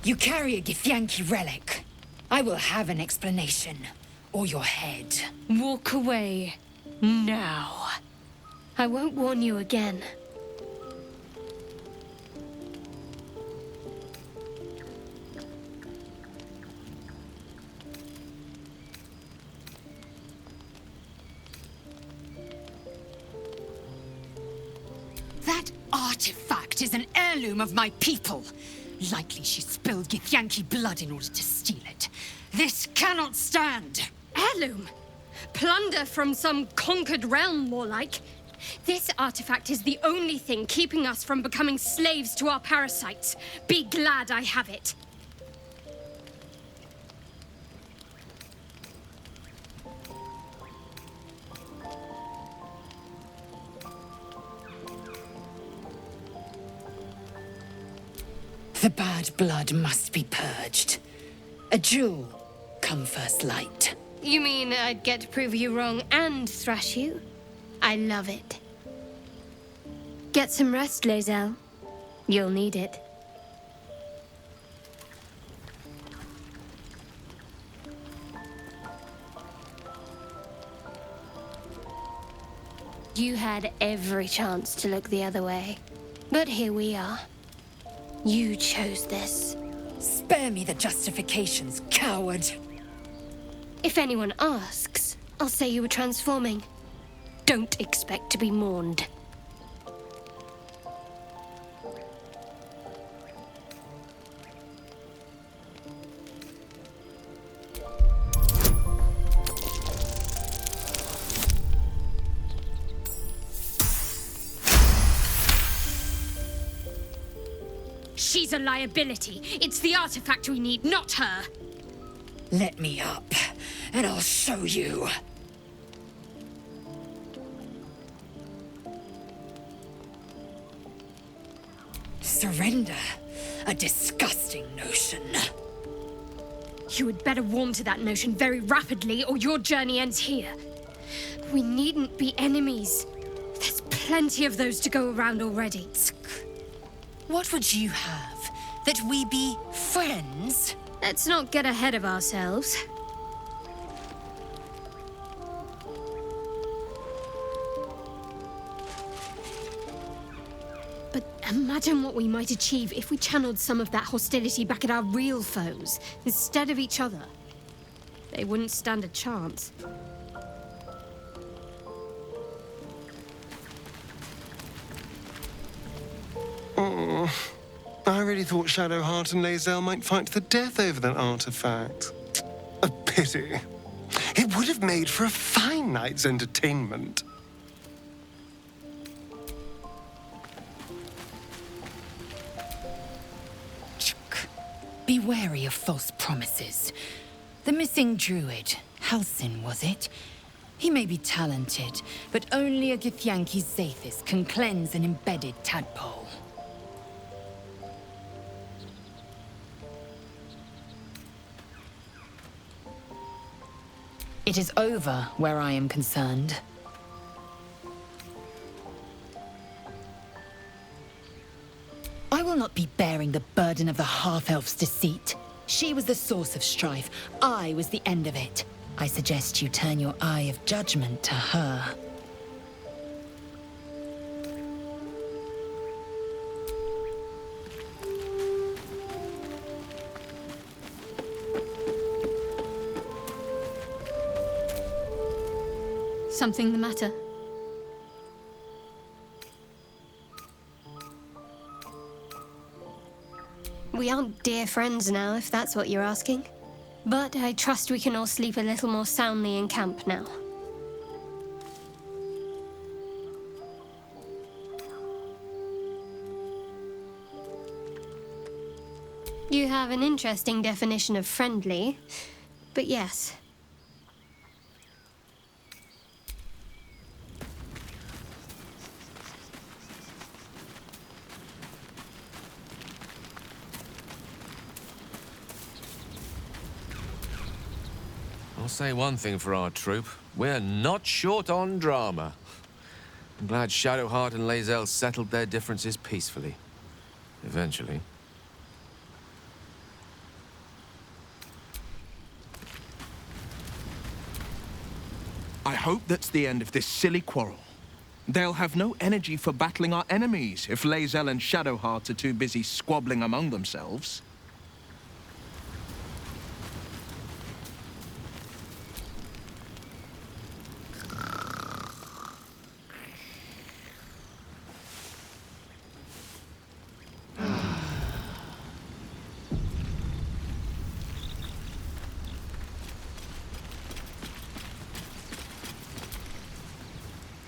You carry a Githyanki relic. I will have an explanation. Or your head. Walk away. Now. I won't warn you again. That artifact is an heirloom of my people. Likely she spilled Githyanki blood in order to steal it. This cannot stand. Heirloom? Plunder from some conquered realm, more like. This artifact is the only thing keeping us from becoming slaves to our parasites. Be glad I have it. The bad blood must be purged. A jewel come first light. You mean I'd get to prove you wrong and thrash you? I love it. Get some rest, Lae'zel. You'll need it. You had every chance to look the other way. But here we are. You chose this. Spare me the justifications, coward. If anyone asks, I'll say you were transforming. Don't expect to be mourned. She's a liability. It's the artifact we need, not her. Let me up, and I'll show you. Surrender? A disgusting notion. You had better warm to that notion very rapidly, or your journey ends here. We needn't be enemies. There's plenty of those to go around already. What would you have? That we be friends? Let's not get ahead of ourselves. But imagine what we might achieve if we channeled some of that hostility back at our real foes, instead of each other. They wouldn't stand a chance. Oh, I really thought Shadowheart and Lae'zel might fight to the death over that artifact. A pity. It would have made for a fine night's entertainment. Be wary of false promises. The missing druid, Halsin, was it? He may be talented, but only a Githyanki Zaithis can cleanse an embedded tadpole. It is over where I am concerned. I will not be bearing the burden of the half-elf's deceit. She was the source of strife. I was the end of it. I suggest you turn your eye of judgment to her. Something the matter? We aren't dear friends now, if that's what you're asking. But I trust we can all sleep a little more soundly in camp now. You have an interesting definition of friendly, but yes. I'll say one thing for our troop. We're not short on drama. I'm glad Shadowheart and Lae'zel settled their differences peacefully. Eventually. hope that's the end of this silly quarrel. They'll have no energy for battling our enemies if Lae'zel and Shadowheart are too busy squabbling among themselves.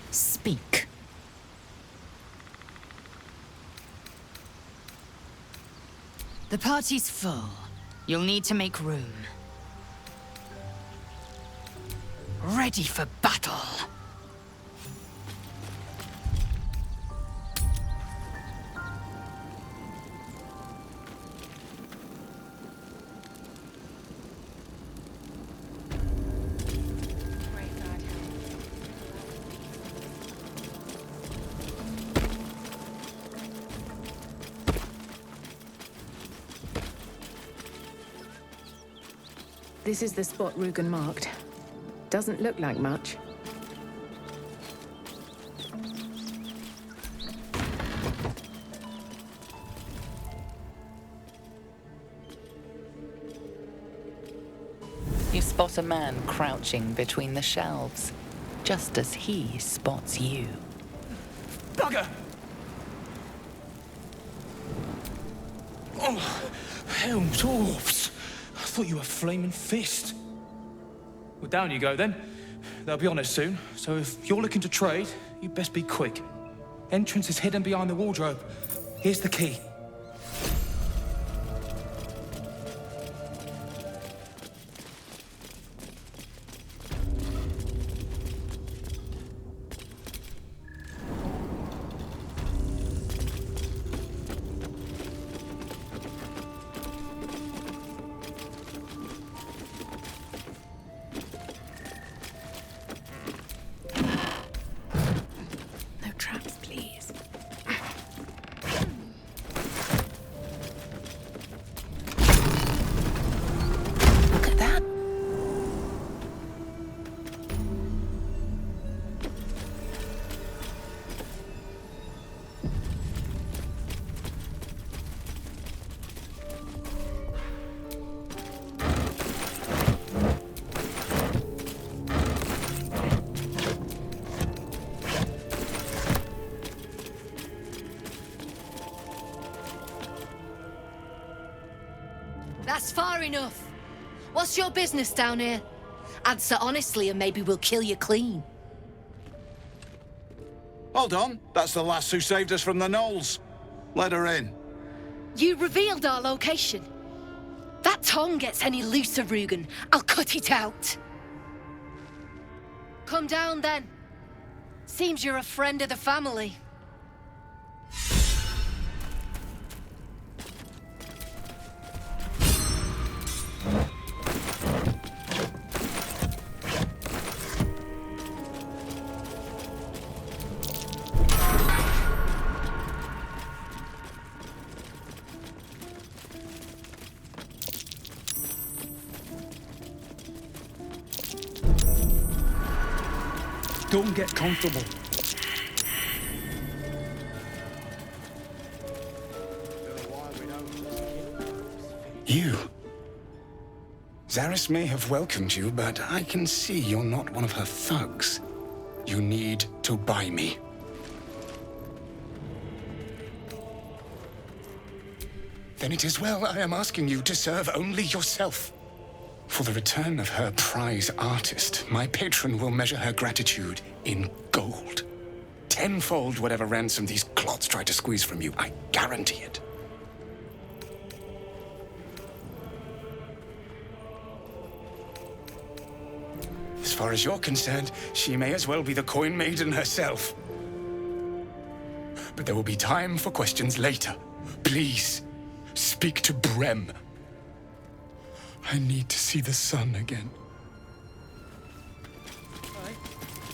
Speak. The party's full. You'll need to make room. Ready for battle. This is the spot Rugen marked. Doesn't look like much. You spot a man crouching between the shelves, just as he spots you. Bugger! Oh, hell, dwarves! I thought you were Flaming Fist. Well, down you go then. They'll be on us soon, so if you're looking to trade, you best be quick. Entrance is hidden behind the wardrobe. Here's the key. No traps, please. Look at that! That's far enough. What's your business down here? Answer honestly and maybe we'll kill you clean. Hold on, that's the lass who saved us from the gnolls. Let her in. You revealed our location. That tongue gets any looser, Rugen, I'll cut it out. Come down then. Seems you're a friend of the family. Don't get comfortable. You. Zaris may have welcomed you, but I can see you're not one of her thugs. You need to buy me. Then it is well I am asking you to serve only yourself. For the return of her prize artist, my patron will measure her gratitude in gold. Tenfold whatever ransom these clots try to squeeze from you, I guarantee it. As far as you're concerned, she may as well be the coin maiden herself. But there will be time for questions later. Please, speak to Brem. I need to see the sun again.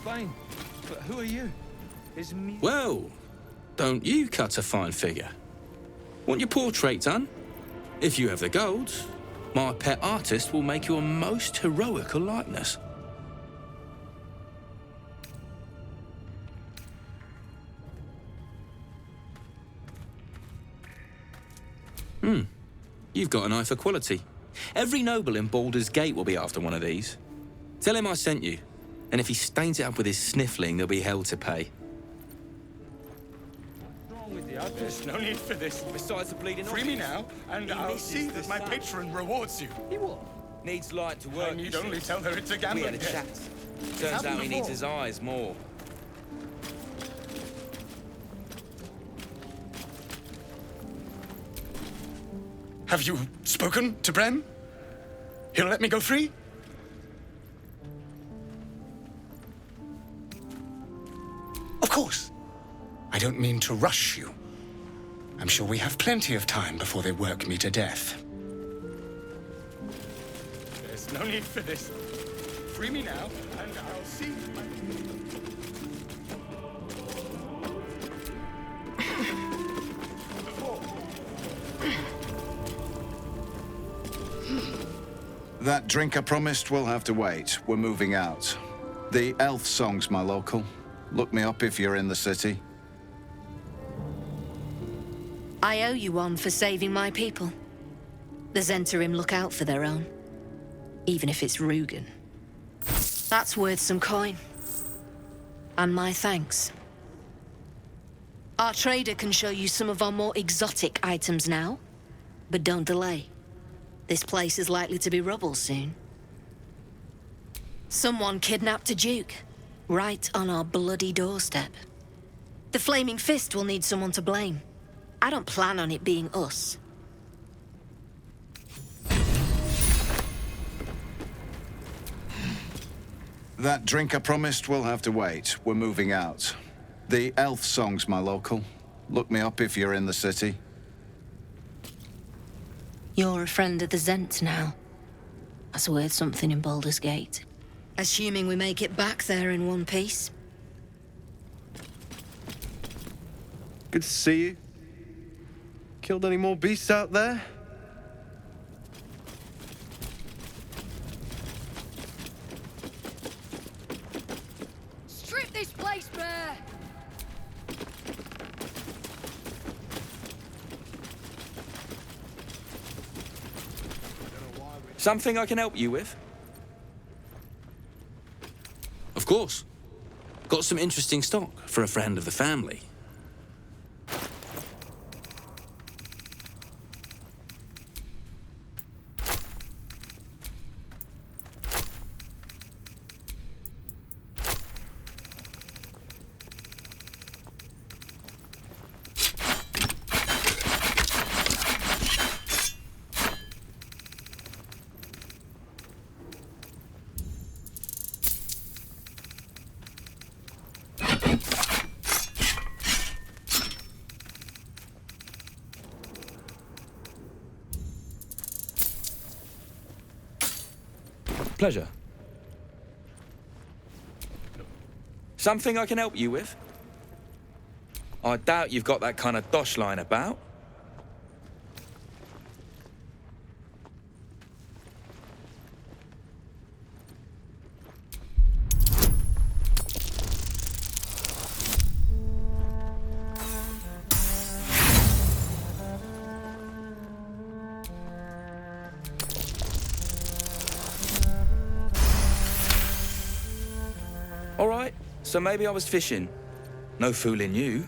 Fine, but who are you? Is me... Well, don't you cut a fine figure? Want your portrait done? If you have the gold, my pet artist will make you a most heroical likeness. You've got an eye for quality. Every noble in Baldur's Gate will be after one of these. Tell him I sent you. And if he stains it up with his sniffling, there'll be hell to pay. There's no need for this. Besides the bleeding Free me now, and I'll see that my patron rewards you. He what? Needs light to work. I need only tell her it's a We gambling had a game. chat. Turns happened out he needs before. his eyes more. Have you spoken to Bren? He'll let me go free? Of course. I don't mean to rush you. I'm sure we have plenty of time before they work me to death. There's no need for this. Free me now, and I'll see. That drink I promised will have to wait. We're moving out. The elf song's my local. Look me up if you're in the city. I owe you one for saving my people. The Zentarim look out for their own, even if it's Rugen. That's worth some coin. And my thanks. Our trader can show you some of our more exotic items now, but don't delay. This place is likely to be rubble soon. Someone kidnapped a duke, right on our bloody doorstep. The Flaming Fist will need someone to blame. I don't plan on it being us. That drink I promised will have to wait. We're moving out. The elf song's my local. Look me up if you're in the city. You're a friend of the Zent now. That's worth something in Baldur's Gate. Assuming we make it back there in one piece. Good to see you. Killed any more beasts out there? Strip this place bare! Something I can help you with? Of course. Got some interesting stock for a friend of the family. Pleasure. Something I can help you with? I doubt you've got that kind of dosh line about. All right, so maybe I was fishing. No fooling you.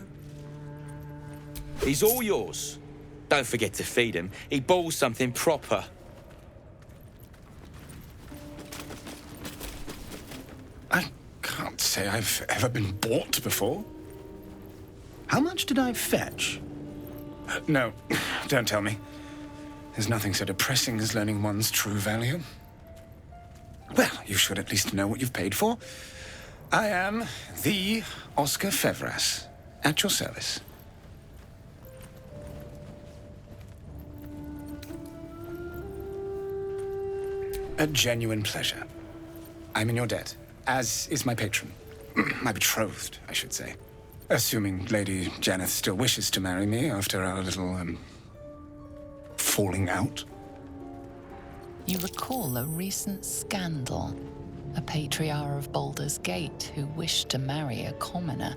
He's all yours. Don't forget to feed him. He balls something proper. I can't say I've ever been bought before. How much did I fetch? No, don't tell me. There's nothing so depressing as learning one's true value. Well, you should at least know what you've paid for. I am the Oscar Fevras, at your service. A genuine pleasure. I'm in your debt, as is my patron. My betrothed, I should say. Assuming Lady Janeth still wishes to marry me after our little, falling out. You recall a recent scandal. A patriarch of Baldur's Gate who wished to marry a commoner.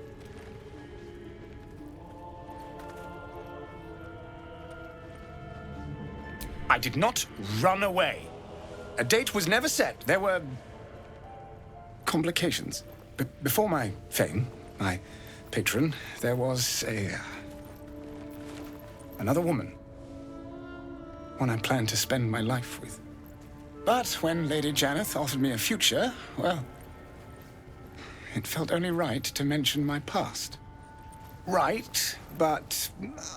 I did not run away. A date was never set. There were complications. Before my fame, my patron, there was another woman. One I planned to spend my life with. But when Lady Janeth offered me a future, well, it felt only right to mention my past. Right, but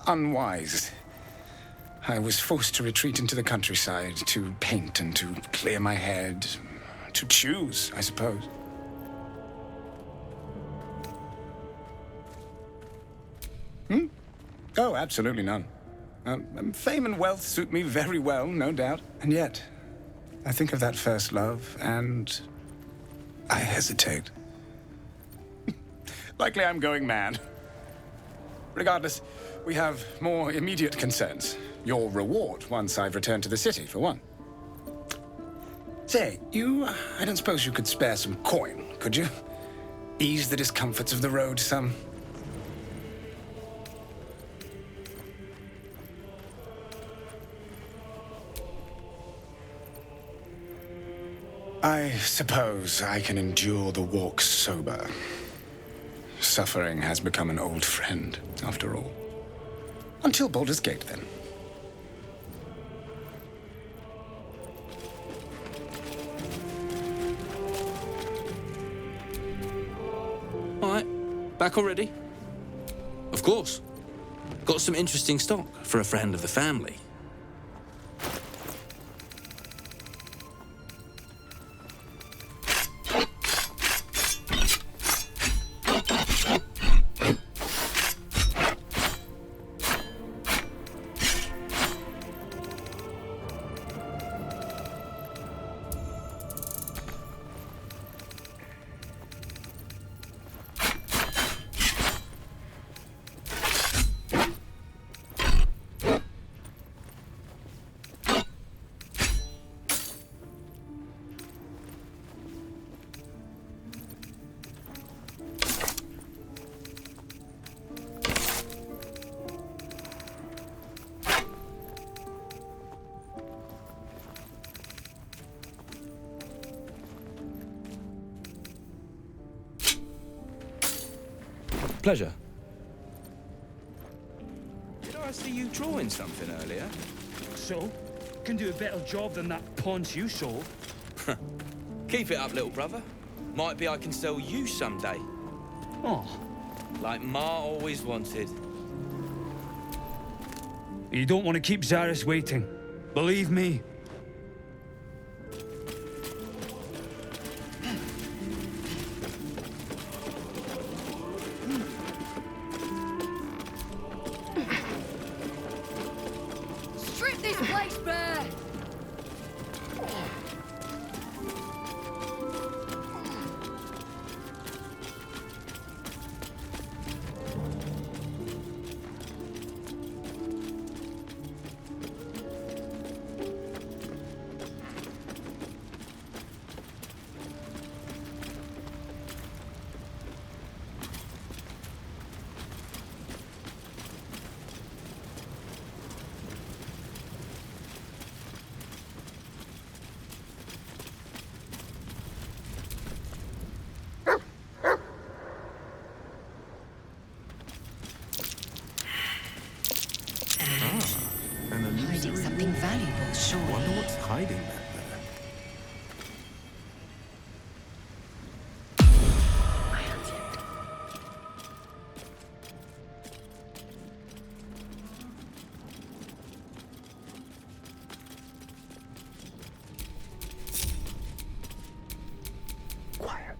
unwise. I was forced to retreat into the countryside, to paint and to clear my head, to choose, I suppose. Oh, absolutely none. Fame and wealth suit me very well, no doubt. And yet, I think of that first love, and I hesitate. Likely I'm going mad. Regardless, we have more immediate concerns. Your reward once I've returned to the city, for one. Say, I don't suppose you could spare some coin, could you? Ease the discomforts of the road some. I suppose I can endure the walk sober. Suffering has become an old friend, after all. Until Baldur's Gate, then. All right, back already? Of course. Got some interesting stock for a friend of the family. Pleasure. Did I see you drawing something earlier? So? Can do a better job than that paunch you sold. Keep it up, little brother. Might be I can sell you someday. Oh. Like Ma always wanted. You don't want to keep Zaris waiting. Believe me. Strip this place bare! Hiding something valuable, surely. Wonder what's hiding that there. Quiet.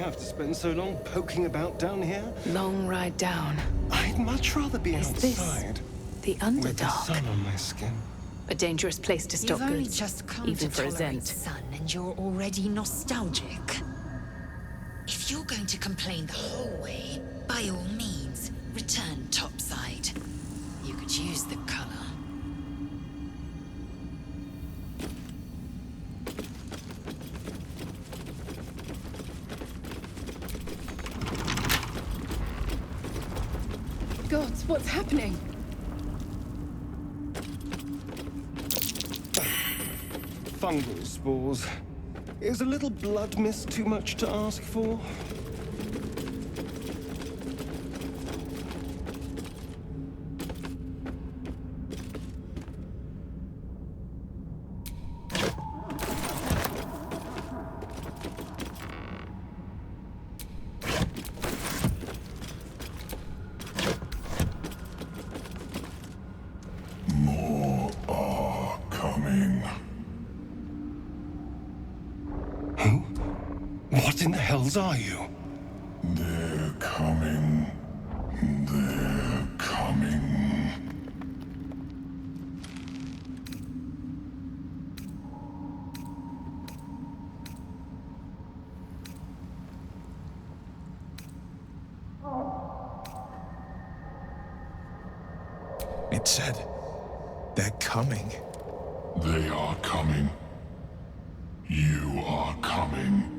have to spend so long poking about down here. Long ride down. I'd much rather be Is this outside. the With the Underdark? sun on my skin. A dangerous place to stop You've only goods, just come even to for a tolerate Zent. sun, and you're already nostalgic. If you're going to complain the whole way, by all means, return topside. You could use the color. Gods, what's happening? Fungal spores. Is a little blood mist too much to ask for? More are coming. Who? What in the hells are you? They're coming. They're coming. It said, they're coming. They are coming. You are coming.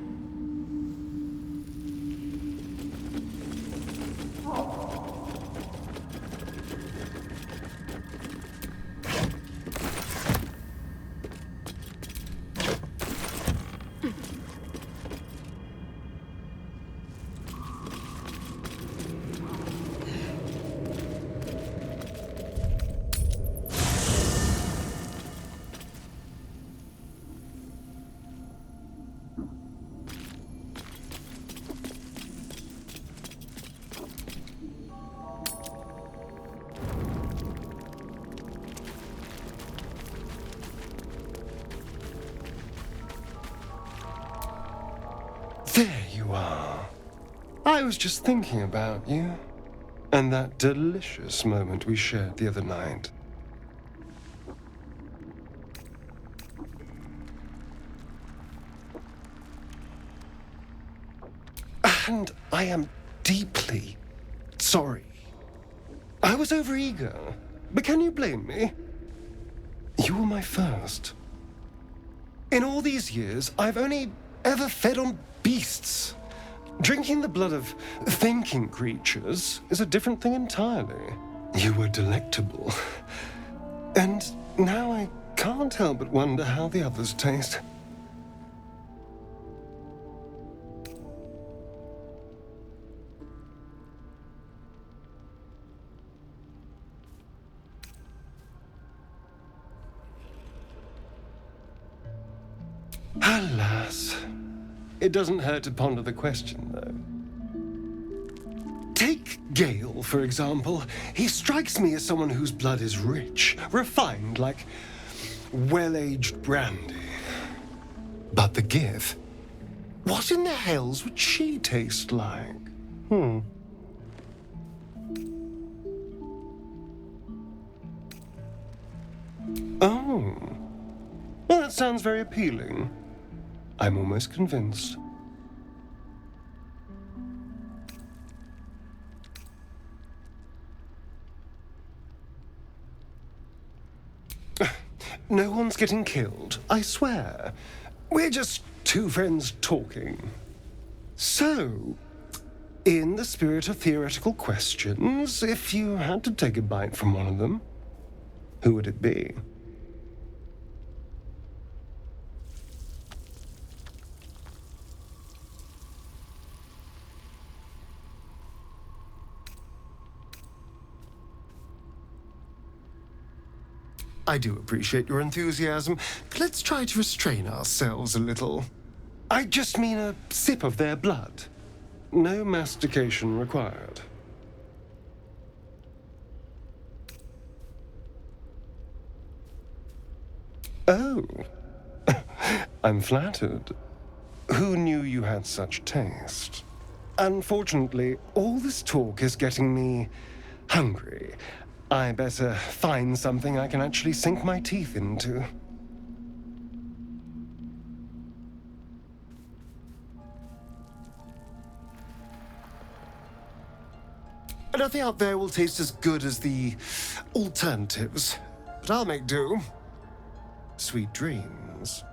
There you are. I was just thinking about you. And that delicious moment we shared the other night. And I am deeply sorry. I was overeager, but can you blame me? You were my first. In all these years, I've only ever fed on beasts. Drinking the blood of thinking creatures is a different thing entirely. You were delectable. And now I can't help but wonder how the others taste. Alas. It doesn't hurt to ponder the question, though. Take Gale, for example. He strikes me as someone whose blood is rich, refined, like well-aged brandy. But the Give? What in the hells would she taste like? Oh. Well, that sounds very appealing. I'm almost convinced. No one's getting killed, I swear. We're just two friends talking. So, in the spirit of theoretical questions, if you had to take a bite from one of them, who would it be? I do appreciate your enthusiasm, but let's try to restrain ourselves a little. I just mean a sip of their blood. No mastication required. Oh. I'm flattered. Who knew you had such taste? Unfortunately, all this talk is getting me hungry. I better find something I can actually sink my teeth into. Nothing out there will taste as good as the alternatives, but I'll make do. Sweet dreams.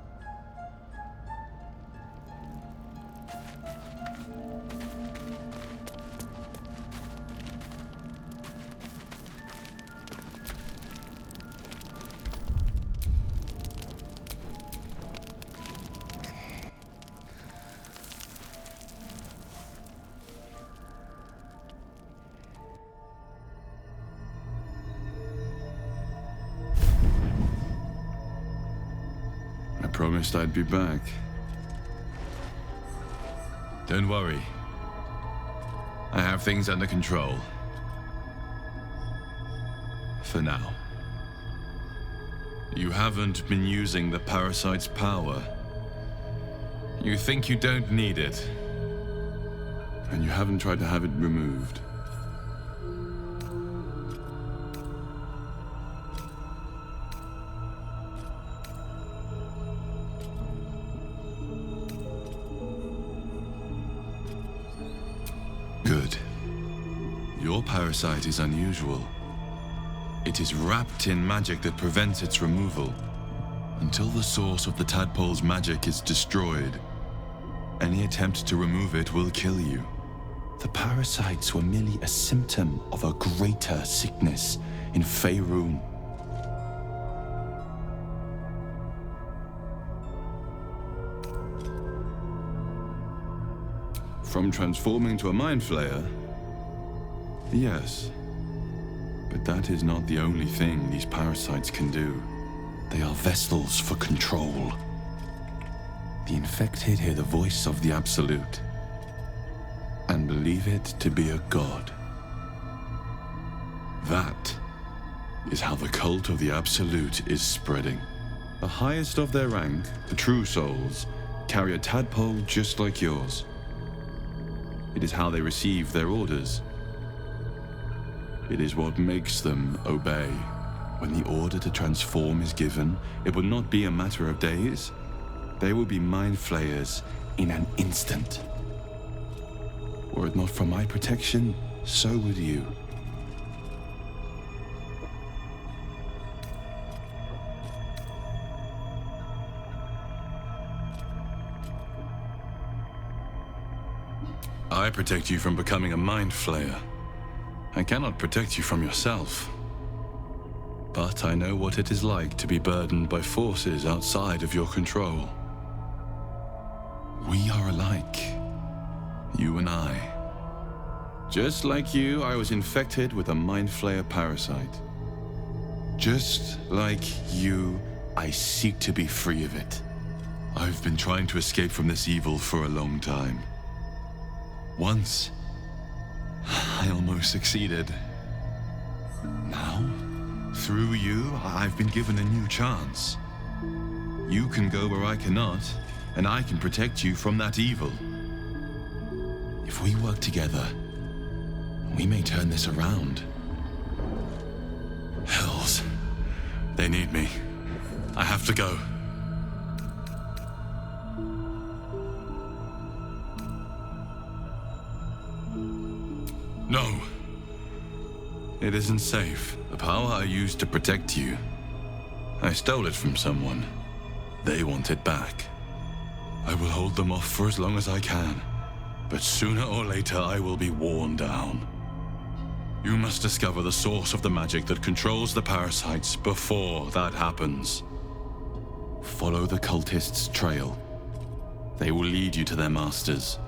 I promised I'd be back. Don't worry. I have things under control. For now. You haven't been using the parasite's power. You think you don't need it. And you haven't tried to have it removed. Good. Your parasite is unusual. It is wrapped in magic that prevents its removal. Until the source of the tadpole's magic is destroyed, any attempt to remove it will kill you. The parasites were merely a symptom of a greater sickness in Faerun. From transforming to a mind flayer? Yes. But that is not the only thing these parasites can do. They are vessels for control. The infected hear the voice of the Absolute and believe it to be a god. That is how the cult of the Absolute is spreading. The highest of their rank, the true souls, carry a tadpole just like yours. It is how they receive their orders. It is what makes them obey. When the order to transform is given, it will not be a matter of days. They will be mind flayers in an instant. Were it not for my protection, so would you. I protect you from becoming a mind flayer. I cannot protect you from yourself. But I know what it is like to be burdened by forces outside of your control. We are alike, you and I. Just like you, I was infected with a mind flayer parasite. Just like you, I seek to be free of it. I've been trying to escape from this evil for a long time. Once, I almost succeeded. Now, through you, I've been given a new chance. You can go where I cannot, and I can protect you from that evil. If we work together, we may turn this around. Hells, they need me. I have to go. No. It isn't safe. The power I used to protect you, I stole it from someone. They want it back. I will hold them off for as long as I can, but sooner or later I will be worn down. You must discover the source of the magic that controls the parasites before that happens. Follow the cultists' trail. They will lead you to their masters.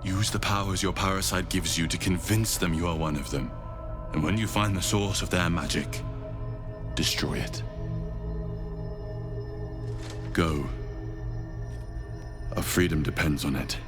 Use the powers your parasite gives you to convince them you are one of them. And when you find the source of their magic, destroy it. Go. Our freedom depends on it.